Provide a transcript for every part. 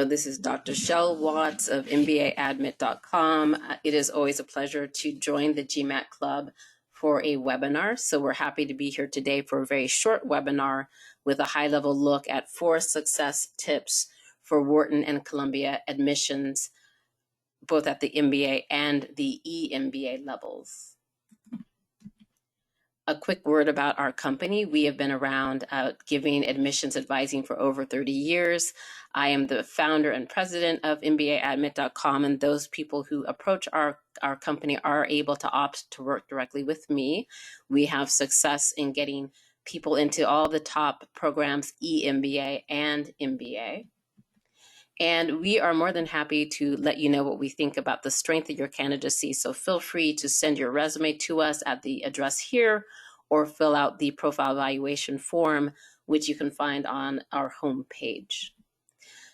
Hello, this is Dr.Shel Watts of MBAadmit.com. It is always a pleasure to join the GMAT Club for a webinar. So we're happy to be here today for a very short webinar with a high-level look at 4 success tips for Wharton and Columbia admissions, both at the MBA and the EMBA levels. A quick word about our company. We have been around giving admissions advising for over 30 years. I am the founder and president of MBAadmit.com, and those people who approach our company are able to opt to work directly with me. We have success in getting people into all the top programs, EMBA and MBA. And we are more than happy to let you know what we think about the strength of your candidacy. So feel free to send your resume to us at the address here or fill out the profile evaluation form, which you can find on our homepage.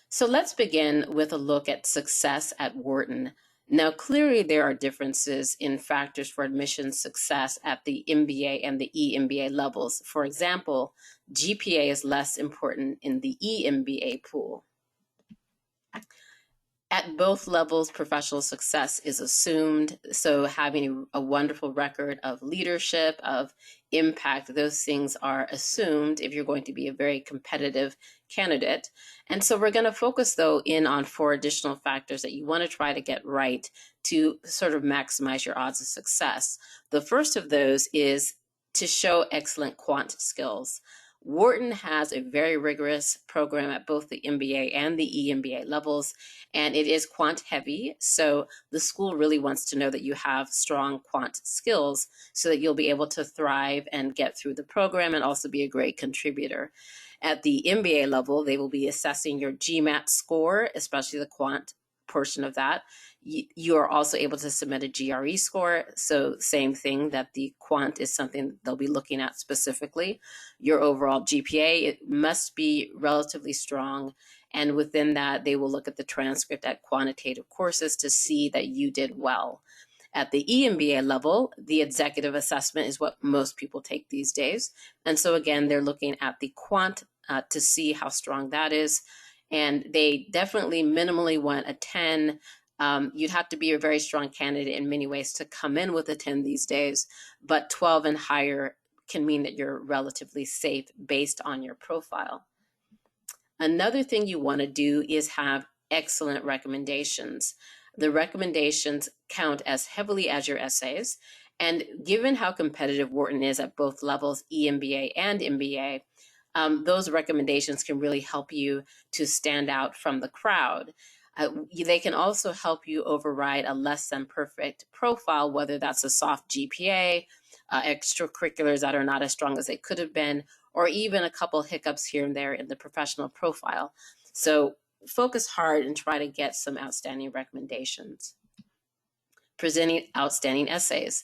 So let's begin with a look at success at Wharton. Now, clearly there are differences in factors for admission success at the MBA and the EMBA levels. For example, GPA is less important in the EMBA pool. At both levels, professional success is assumed. So having a wonderful record of leadership, of impact, those things are assumed if you're going to be a very competitive candidate. And so we're going to focus, though, in on 4 additional factors that you want to try to get right to sort of maximize your odds of success. The first of those is to show excellent quant skills. Wharton has a very rigorous program at both the MBA and the EMBA levels, and it is quant heavy. So the school really wants to know that you have strong quant skills so that you'll be able to thrive and get through the program and also be a great contributor. At the MBA level, they will be assessing your GMAT score, especially the quant portion of that. You are also able to submit a GRE score. So same thing, that the quant is something they'll be looking at specifically. Your overall GPA, it must be relatively strong. And within that, they will look at the transcript at quantitative courses to see that you did well. At the EMBA level, the executive assessment is what most people take these days. And so again, they're looking at the quant to see how strong that is. And they definitely minimally want a 10. You'd have to be a very strong candidate in many ways to come in with a 10 these days, but 12 and higher can mean that you're relatively safe based on your profile. Another thing you want to do is have excellent recommendations. The recommendations count as heavily as your essays, and given how competitive Wharton is at both levels, EMBA and MBA, those recommendations can really help you to stand out from the crowd. They can also help you override a less than perfect profile, whether that's a soft GPA, extracurriculars that are not as strong as they could have been, or even a couple hiccups here and there in the professional profile. So focus hard and try to get some outstanding recommendations. Presenting outstanding essays.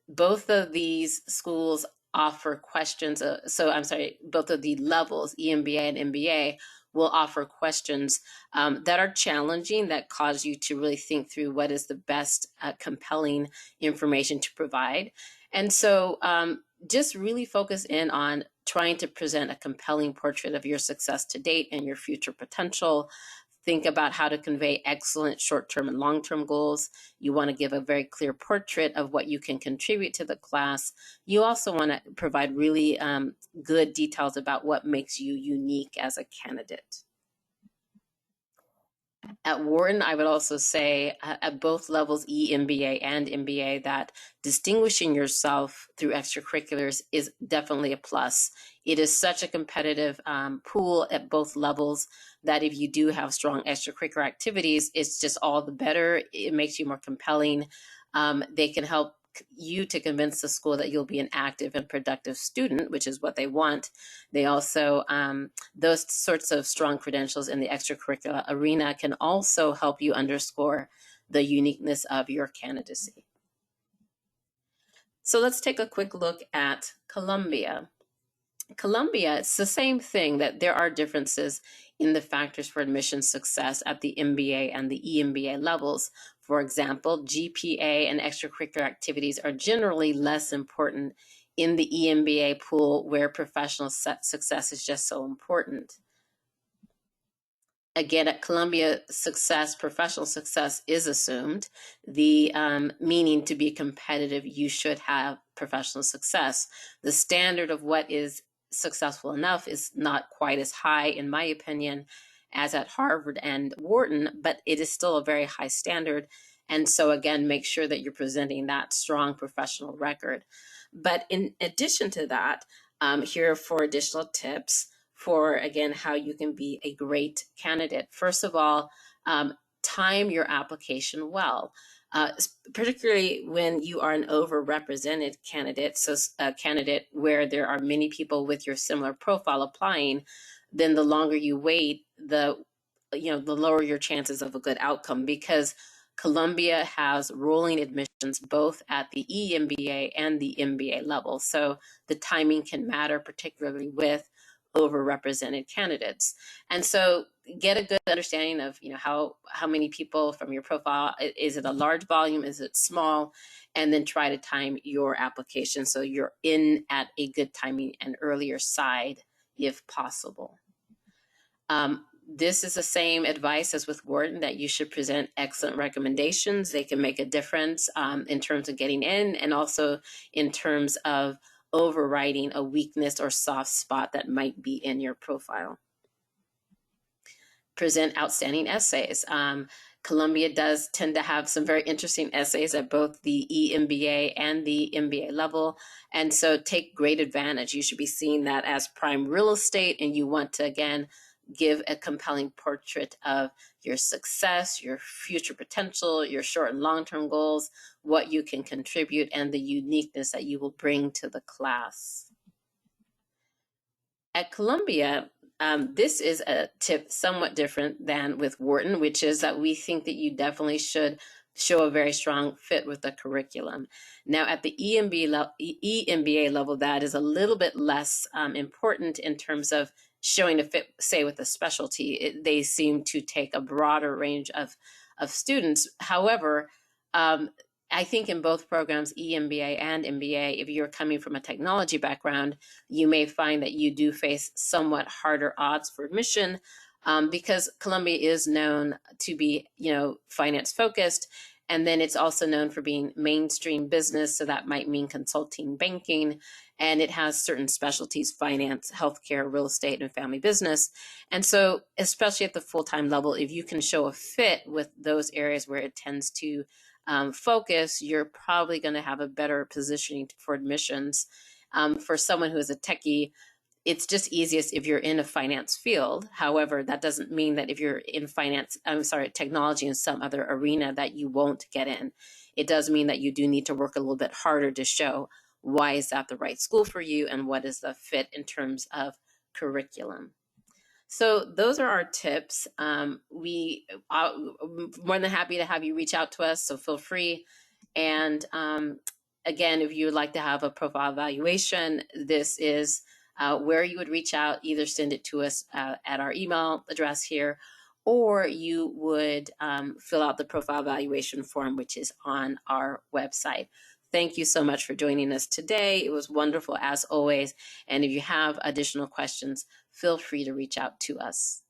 Both of these schools offer questions. Both of the levels, EMBA and MBA, will offer questions that are challenging, that cause you to really think through what is the best compelling information to provide. And so just really focus in on trying to present a compelling portrait of your success to date and your future potential. Think about how to convey excellent short-term and long-term goals. You want to give a very clear portrait of what you can contribute to the class. You also want to provide really good details about what makes you unique as a candidate. At Wharton, I would also say at both levels, EMBA and MBA, that distinguishing yourself through extracurriculars is definitely a plus. It is such a competitive pool at both levels that if you do have strong extracurricular activities, it's just all the better. It makes you more compelling. They can help you to convince the school that you'll be an active and productive student, which is what they want. They also, those sorts of strong credentials in the extracurricular arena can also help you underscore the uniqueness of your candidacy. So let's take a quick look at Columbia. Columbia, it's the same thing, that there are differences in the factors for admission success at the MBA and the EMBA levels. For example, GPA and extracurricular activities are generally less important in the EMBA pool, where professional success is just so important. Again, at Columbia, professional success is assumed. The meaning to be competitive, you should have professional success. The standard of what is successful enough is not quite as high, in my opinion, as at Harvard and Wharton, but it is still a very high standard. And so, again, make sure that you're presenting that strong professional record. But in addition to that, here are 4 additional tips for, again, how you can be a great candidate. First of all, time your application well, particularly when you are an overrepresented candidate, so a candidate where there are many people with your similar profile applying. Then the longer you wait, the lower your chances of a good outcome, because Columbia has rolling admissions both at the EMBA and the MBA level. So the timing can matter, particularly with overrepresented candidates. And so get a good understanding of, how many people from your profile. Is it a large volume? Is it small? And then try to time your application so you're in at a good timing and earlier side if possible. This is the same advice as with Wharton, that you should present excellent recommendations. They can make a difference in terms of getting in, and also in terms of overriding a weakness or soft spot that might be in your profile. Present outstanding essays. Columbia does tend to have some very interesting essays at both the EMBA and the MBA level. And so take great advantage. You should be seeing that as prime real estate, and you want to, again, give a compelling portrait of your success, your future potential, your short and long-term goals, what you can contribute, and the uniqueness that you will bring to the class. At Columbia, this is a tip somewhat different than with Wharton, which is that we think that you definitely should show a very strong fit with the curriculum. Now, at the EMBA level, that is a little bit less important in terms of showing a fit, say, with a specialty. They seem to take a broader range of students. However, I think in both programs, EMBA and MBA, if you're coming from a technology background, you may find that you do face somewhat harder odds for admission, because Columbia is known to be, finance focused. And then it's also known for being mainstream business. So that might mean consulting, banking, and it has certain specialties: finance, healthcare, real estate, and family business. And so, especially at the full-time level, if you can show a fit with those areas where it tends to focus, you're probably going to have a better positioning for admissions. For someone who is a techie, it's just easiest if you're in a finance field. However, that doesn't mean that if you're in technology in some other arena, that you won't get in. It does mean that you do need to work a little bit harder to show why is that the right school for you, and what is the fit in terms of curriculum. So those are our tips. We are more than happy to have you reach out to us, so feel free. And again, if you would like to have a profile evaluation, this is where you would reach out. Either send it to us at our email address here, or you would fill out the profile evaluation form, which is on our website. Thank you so much for joining us today. It was wonderful as always. And if you have additional questions, feel free to reach out to us.